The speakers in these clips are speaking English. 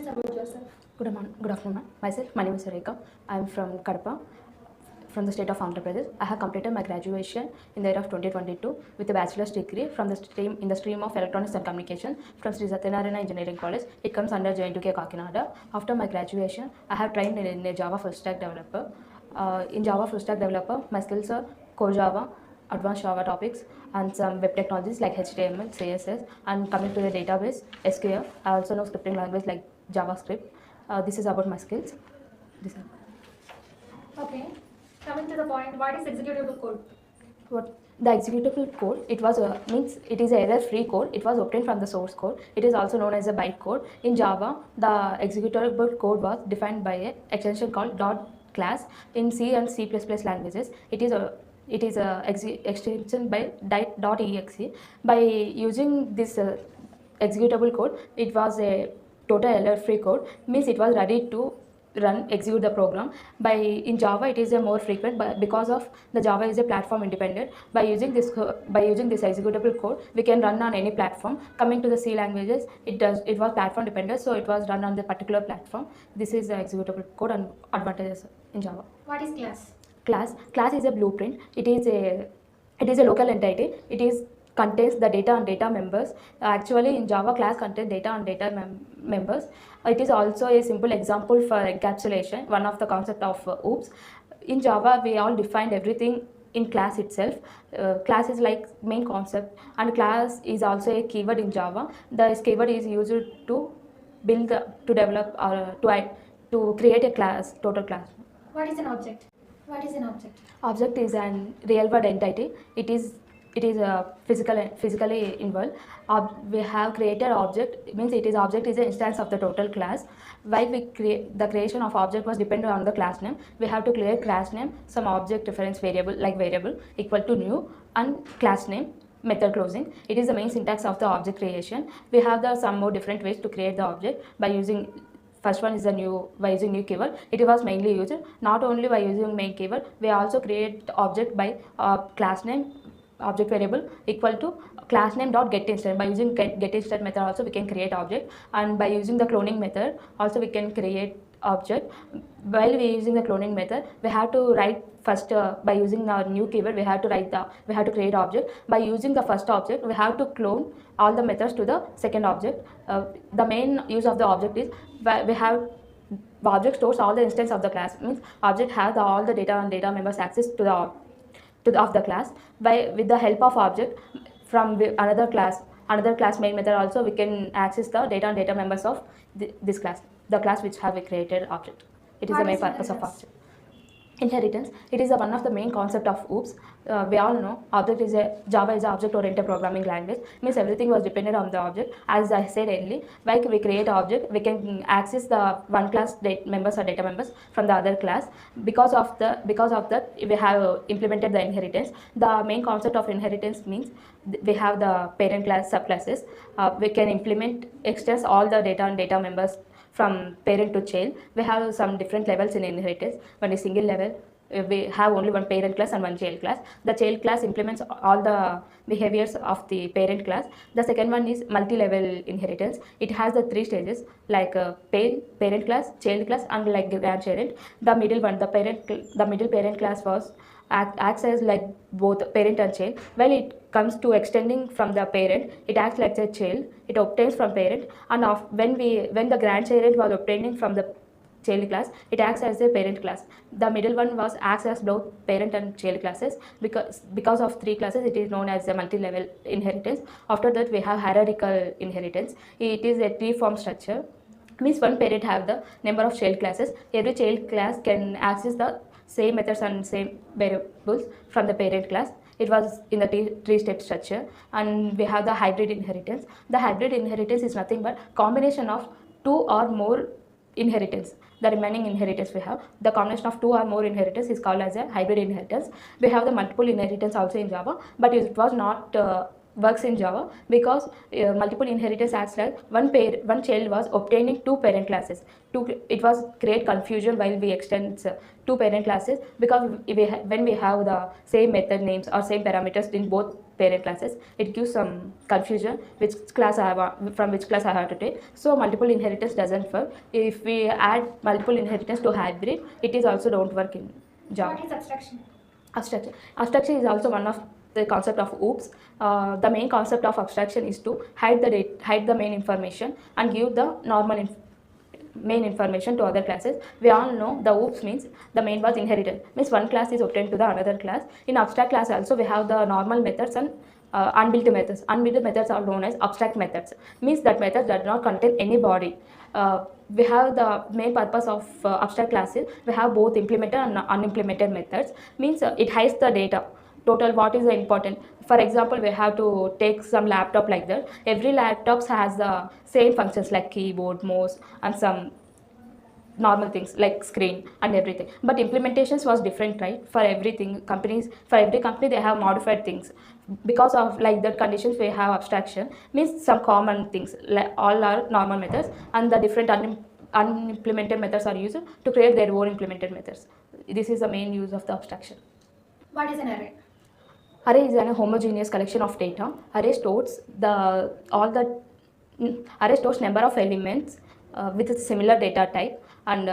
details about yourself. Good afternoon, ma'am. Myself, my name is Sarika. I am from Kadapa, from the state of Andhra Pradesh. I have completed my graduation in the year of 2022 with a bachelor's degree from the stream of Electronics and Communication from Sri Satyanarayana Engineering College. It comes under JNTK Kakinada. After my graduation, I have trained in a Java full stack developer. In Java full stack developer, my skills are core Java, advanced Java topics, and some web technologies like HTML, CSS, and coming to the database, SQL. I also know scripting language like JavaScript. This is about my skills. Okay. Coming to the point, what is executable code? What the executable code? It was means it is a error-free code. It was obtained from the source code. It is also known as a bytecode. In Java, the executable code was defined by an extension called dot class. In C and C++ languages, it is a extension by .exe. By using this executable code, it was a total error-free code, means it was ready to execute the program. In Java, it is a more frequent, but because of the Java is a platform independent. By using this executable code, we can run on any platform. Coming to the C languages, it was platform dependent, so it was run on the particular platform. This is the executable code and advantages in Java. What is class? Class is a blueprint. It is a local entity. It contains the data and data members. Actually, in Java, class contains data and data members. It is also a simple example for encapsulation, one of the concept of OOPS. In Java, we all defined everything in class itself. Class is like main concept, and class is also a keyword in Java. This keyword is used to develop or to create a class, total class. What is an object? Object is an real world entity. It is physically involved. We have created object, means object is an instance of the total class. Why we create the creation of object was dependent on the class name. We have to create class name, some object reference variable like variable equal to new, and class name, method closing. It is the main syntax of the object creation. We have some more different ways to create the object by using. First one is by using new keyword. It was mainly used not only by using main keyword. We also create object by class name, object variable equal to class name dot get instant. By using get instant method also we can create object, and by using the cloning method also we can create object. While we using the cloning method, we have to write first by using the new keyword we have to create object. By using the first object, we have to clone all the methods to the second object. The main use of the object is we have the object stores all the instance of the class, means object has all the data and data members access to the class. With the help of object from another class main method also we can access the data and data members of this class, the class which have a created object. It is the main purpose of object. Inheritance, it is one of the main concept of OOPS. We all know Java is an object-oriented programming language, means everything was dependent on the object. As I said earlier, like we create an object, we can access the one class members or data members from the other class. Because of that, we have implemented the inheritance. The main concept of inheritance means we have the parent class subclasses. We can extend all the data and data members from parent to child. We have some different levels in inheritance. One is single level. We have only one parent class and one child class. The child class implements all the behaviors of the parent class. The second one is multi-level inheritance. It has the 3 stages like parent class, child class, and like grandparent. The middle one, the middle parent class acts as like both parent and child. While it comes to extending from the parent, it acts like a child. It obtains from parent, and when the grandparent was obtaining from the child class, it acts as a parent class. The middle one acts as both parent and child classes. Because of 3 classes, it is known as a multi-level inheritance. After that, we have hierarchical inheritance. It is a tree-form structure. Means one parent have the number of child classes. Every child class can access the same methods and same variables from the parent class. It was in the 3-step structure. And we have the hybrid inheritance. The hybrid inheritance is nothing but combination of 2 or more inheritance. The remaining inheritance we have, the combination of 2 or more inheritance is called as a hybrid inheritance. We have the multiple inheritance also in Java, but it was not works in Java because multiple inheritance acts like one child was obtaining 2 parent classes. It was create confusion while we extend 2 parent classes, because when we have the same method names or same parameters in both parent classes. It gives some confusion which class I have, from which class I have to take. So multiple inheritance doesn't work. If we add multiple inheritance to hybrid, it is also don't work in Java. What is abstraction? Abstraction is also one of the concept of OOPS. The main concept of abstraction is to hide the main information and give the main information to other classes. We all know the OOPS means the main was inherited, means one class is obtained to the another class. In abstract class also we have the normal methods and unbuilt methods. Unbuilt methods are known as abstract methods, means that methods does not contain any body. We have the main purpose of abstract classes. We have both implemented and unimplemented methods, means it hides the data total what is the important. For example, we have to take some laptop like that. Every laptop has the same functions like keyboard, mouse, and some normal things like screen and everything, but implementations was different, right? For every company they have modified things. Because of like that conditions, we have abstraction, means some common things like all are normal methods, and the different unimplemented methods are used to create their own implemented methods. This is the main use of the abstraction. What is an array? Array is a homogeneous collection of data. Array stores number of elements with a similar data type, and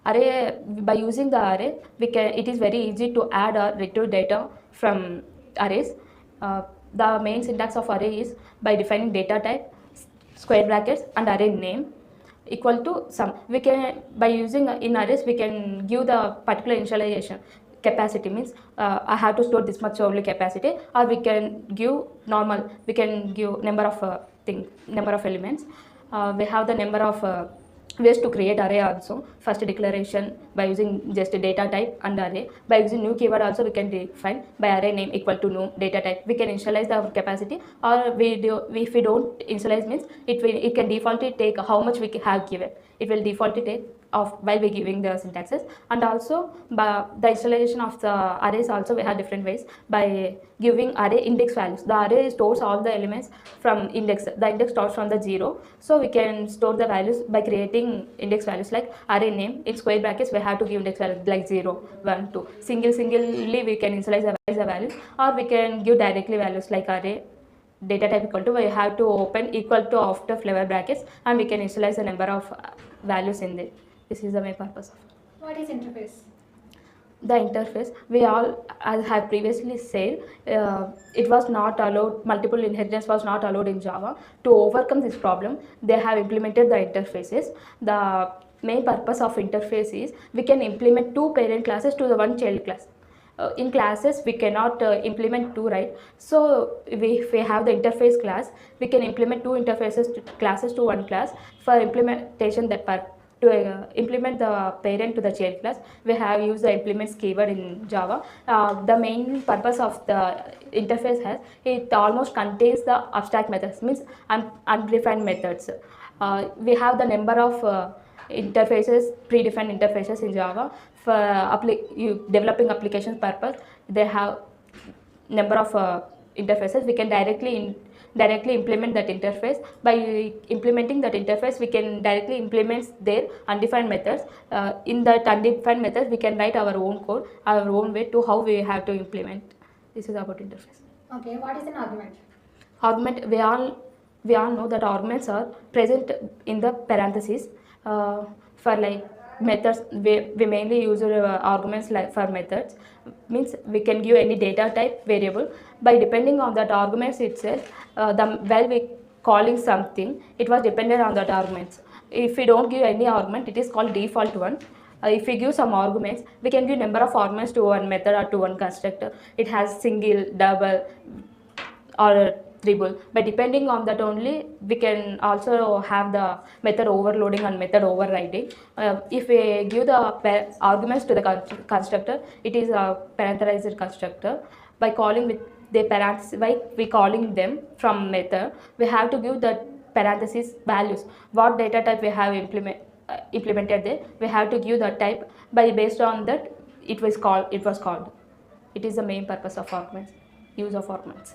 array, by using the array it is very easy to add or retrieve data from arrays. The main syntax of array is by defining data type, square brackets, and array name equal to sum. We can, by using in arrays, we can give the particular initialization capacity, means I have to store this much only capacity, or we can give normal, we can give number of elements. We have the number of ways to create array also. First declaration by using just a data type and array. By using new keyword also we can define by array name equal to new data type. We can initialize the capacity, or if we don't initialize, means it can defaultly take how much we have given. It will defaultly take of while we giving the syntaxes. And also by the initialization of the arrays also we have different ways. By giving array index values, the array stores all the elements from index. The index starts from the 0, so we can store the values by creating index values like array name. In square brackets we have to give index values like 0, 1, 2. Singly we can initialize the values, or we can give directly values like array data type equal to, we have to open equal to after flavor brackets, and we can initialize the number of values in there. This is the main purpose of it. What is interface? The interface, we all, as I have previously said, it was not allowed, multiple inheritance was not allowed in Java. To overcome this problem, they have implemented the interfaces. The main purpose of interface is we can implement two parent classes to the one child class. In classes we cannot implement two, right? So if we have the interface class, we can implement two classes to one class. For implementation to implement the parent to the child class, we have used the implements keyword in Java. The main purpose of the interface it almost contains the abstract methods, means undefined methods. We have the number of interfaces, predefined interfaces in Java. For developing application purpose, they have number of interfaces. We can directly implement that interface. By implementing that interface, we can directly implement their undefined methods. In that undefined methods, we can write our own code, our own way to how we have to implement. This is about interface. Okay, what is an argument? Argument, we all know that arguments are present in the parentheses. For like methods, we mainly use arguments like for methods, means we can give any data type variable. By depending on that arguments itself, while we calling something, it was dependent on that arguments. If we don't give any argument, it is called default one. If we give some arguments, we can give number of arguments to one method or to one constructor. It has single, double, or triple. By depending on that only, we can also have the method overloading and method overriding. If we give the arguments to the constructor, it is a parenthesized constructor. By calling with the parentheses, by we calling them from method, we have to give the parentheses values. What data type we have implemented there, we have to give the type. By based on that, it was called. It is the main purpose of arguments, use of arguments.